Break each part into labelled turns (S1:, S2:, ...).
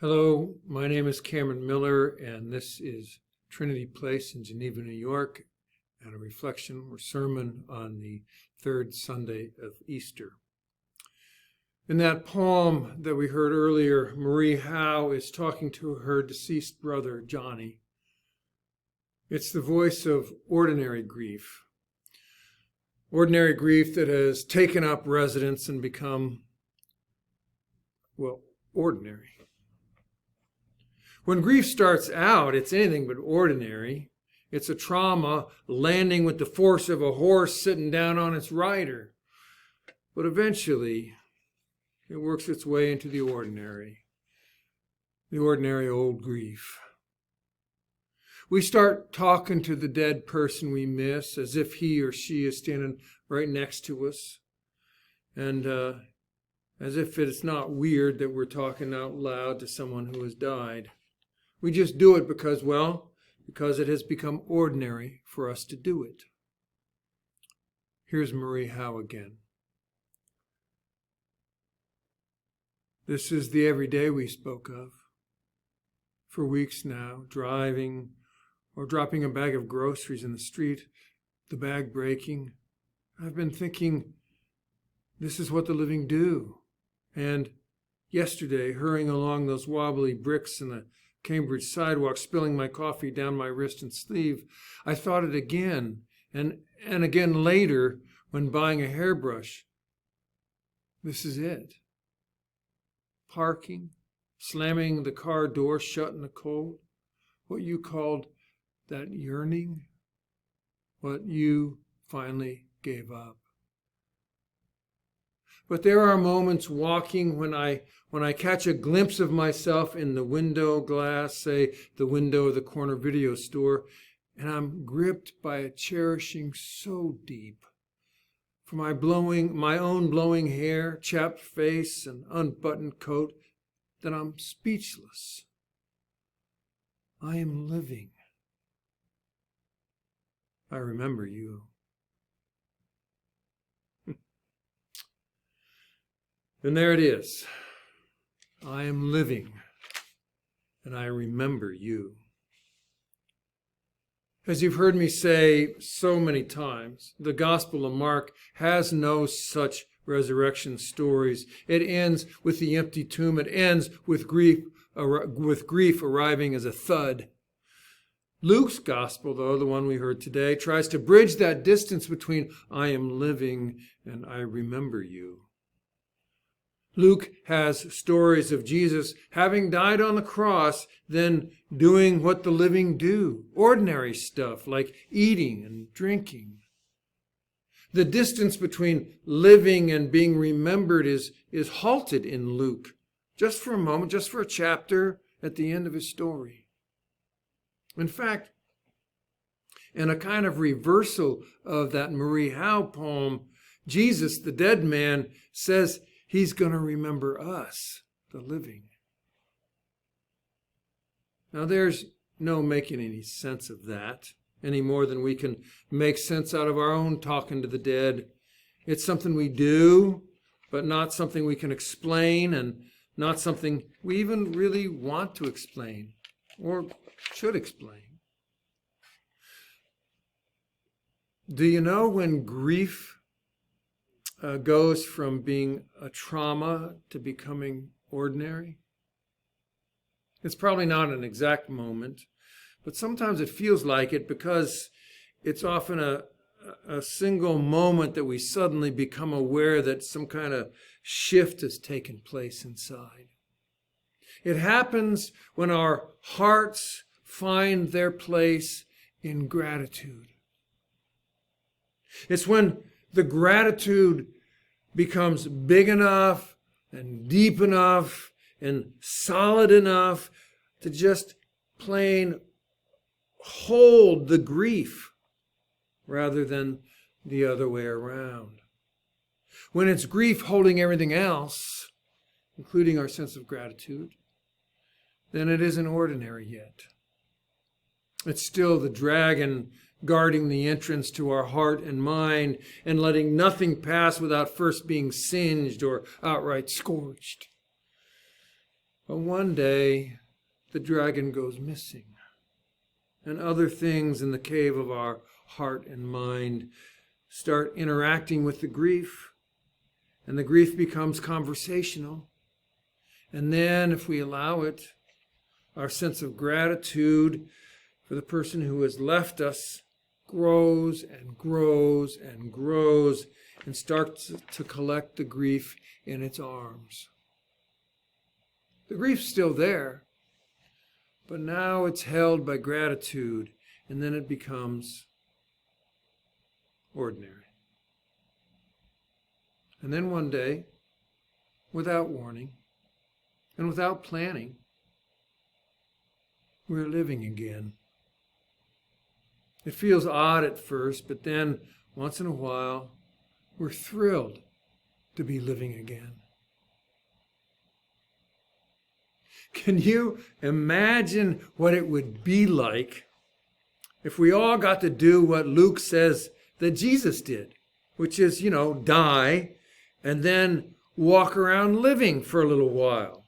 S1: Hello, my name is Cameron Miller, and this is Trinity Place in Geneva, New York, and a reflection or sermon on the third Sunday of Easter. In that poem that we heard earlier, Marie Howe is talking to her deceased brother, Johnny. It's the voice of ordinary grief that has taken up residence and become, ordinary. When grief starts out, it's anything but ordinary. It's a trauma landing with the force of a horse sitting down on its rider. But eventually, it works its way into the ordinary old grief. We start talking to the dead person we miss as if he or she is standing right next to us. And as if it's not weird that we're talking out loud to someone who has died. We just do it because it has become ordinary for us to do it. Here's Marie Howe again. This is the everyday we spoke of. For weeks now, driving or dropping a bag of groceries in the street, the bag breaking, I've been thinking, this is what the living do. And yesterday, hurrying along those wobbly bricks in the Cambridge sidewalk, spilling my coffee down my wrist and sleeve, I thought it again, and again later when buying a hairbrush. This is it. Parking, slamming the car door shut in the cold, what you called that yearning, what you finally gave up. But there are moments walking when I catch a glimpse of myself in the window glass, say the window of the corner video store, and I'm gripped by a cherishing so deep for my own blowing hair, chapped face, and unbuttoned coat that I'm speechless. I am living. I remember you. And there it is. I am living, and I remember you. As you've heard me say so many times, the Gospel of Mark has no such resurrection stories. It ends with the empty tomb. It ends with grief arriving as a thud. Luke's Gospel, though, the one we heard today, tries to bridge that distance between I am living and I remember you. Luke has stories of Jesus having died on the cross, then doing what the living do, ordinary stuff like eating and drinking. The distance between living and being remembered is halted in Luke, just for a moment, just for a chapter at the end of his story. In fact, in a kind of reversal of that Marie Howe poem, Jesus, the dead man, says He's going to remember us, the living. Now, there's no making any sense of that, any more than we can make sense out of our own talking to the dead. It's something we do, but not something we can explain, and not something we even really want to explain or should explain. Do you know when grief goes from being a trauma to becoming ordinary? It's probably not an exact moment, but sometimes it feels like it because it's often a single moment that we suddenly become aware that some kind of shift has taken place inside. It happens when our hearts find their place in gratitude. It's when the gratitude becomes big enough and deep enough and solid enough to just plain hold the grief rather than the other way around. When it's grief holding everything else, including our sense of gratitude, then it isn't ordinary yet. It's still the dragon guarding the entrance to our heart and mind and letting nothing pass without first being singed or outright scorched. But one day, the dragon goes missing, and other things in the cave of our heart and mind start interacting with the grief, and the grief becomes conversational. And then, if we allow it, our sense of gratitude for the person who has left us grows and grows and grows and starts to collect the grief in its arms. The grief's still there, but now it's held by gratitude, and then it becomes ordinary. And then one day, without warning and without planning, we're living again. It feels odd at first, but then once in a while, we're thrilled to be living again. Can you imagine what it would be like if we all got to do what Luke says that Jesus did, which is, die and then walk around living for a little while,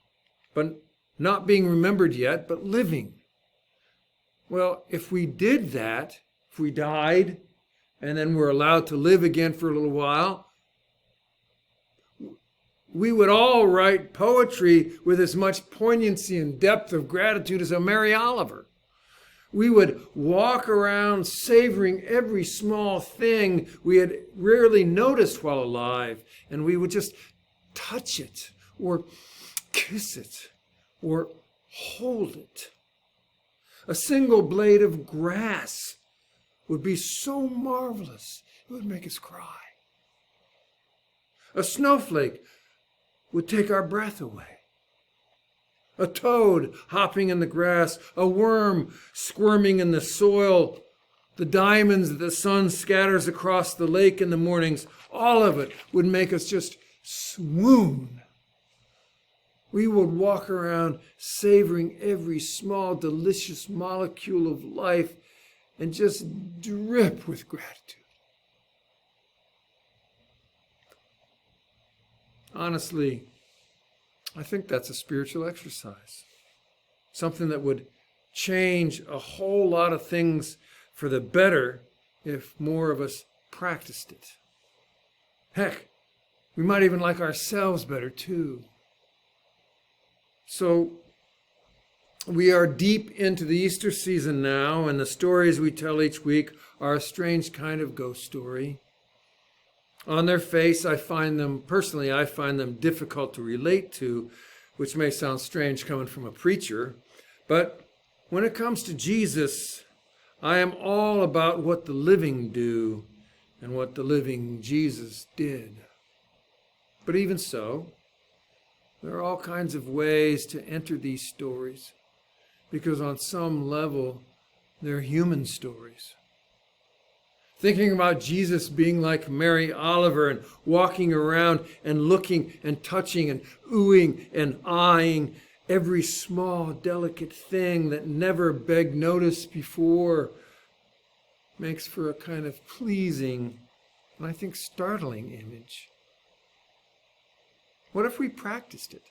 S1: but not being remembered yet, but living. Well, if we did that, if we died and then were allowed to live again for a little while, we would all write poetry with as much poignancy and depth of gratitude as a Mary Oliver. We would walk around savoring every small thing we had rarely noticed while alive, and we would just touch it or kiss it or hold it. A single blade of grass would be so marvelous, it would make us cry. A snowflake would take our breath away. A toad hopping in the grass, a worm squirming in the soil, the diamonds that the sun scatters across the lake in the mornings, all of it would make us just swoon. We would walk around savoring every small, delicious molecule of life and just drip with gratitude. Honestly, I think that's a spiritual exercise. Something that would change a whole lot of things for the better if more of us practiced it. Heck, we might even like ourselves better too. So, we are deep into the Easter season now, and the stories we tell each week are a strange kind of ghost story. On their face, I find them difficult to relate to, which may sound strange coming from a preacher. But when it comes to Jesus, I am all about what the living do and what the living Jesus did. But even so, there are all kinds of ways to enter these stories, because on some level, they're human stories. Thinking about Jesus being like Mary Oliver and walking around and looking and touching and oohing and eyeing every small, delicate thing that never begged notice before makes for a kind of pleasing and I think startling image. What if we practiced it?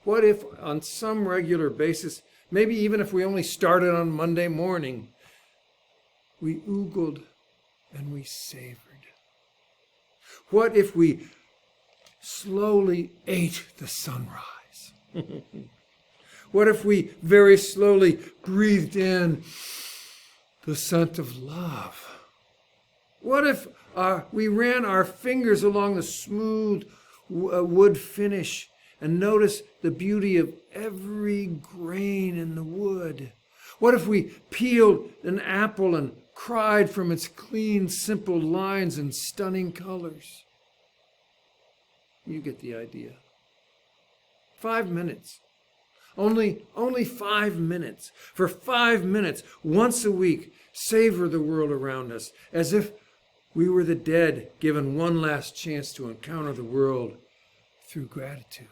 S1: What if on some regular basis, maybe even if we only started on Monday morning, we oogled and we savored? What if we slowly ate the sunrise? What if we very slowly breathed in the scent of love? What if we ran our fingers along the smooth wood finish and noticed the beauty of every grain in the wood? What if we peeled an apple and cried from its clean, simple lines and stunning colors? You get the idea. 5 minutes. Only 5 minutes. For 5 minutes, once a week, savor the world around us as if we were the dead given one last chance to encounter the world through gratitude.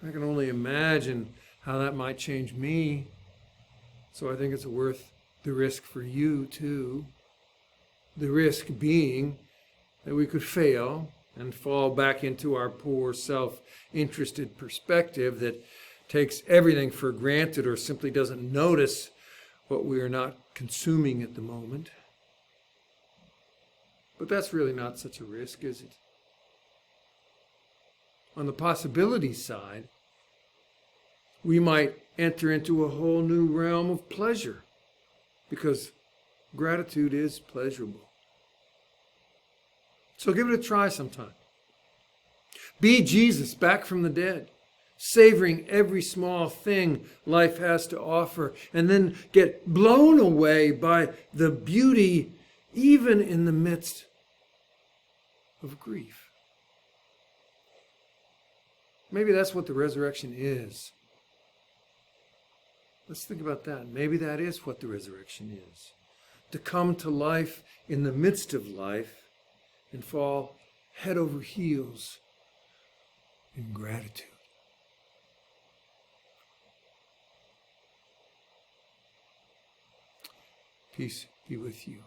S1: I can only imagine how that might change me. So I think it's worth the risk for you too. The risk being that we could fail and fall back into our poor self-interested perspective that takes everything for granted or simply doesn't notice what we are not consuming at the moment. But that's really not such a risk, is it? On the possibility side, we might enter into a whole new realm of pleasure because gratitude is pleasurable. So give it a try sometime. Be Jesus back from the dead, savoring every small thing life has to offer, and then get blown away by the beauty even in the midst of grief. Maybe that's what the resurrection is. Let's think about that. Maybe that is what the resurrection is. To come to life in the midst of life and fall head over heels in gratitude. Peace be with you.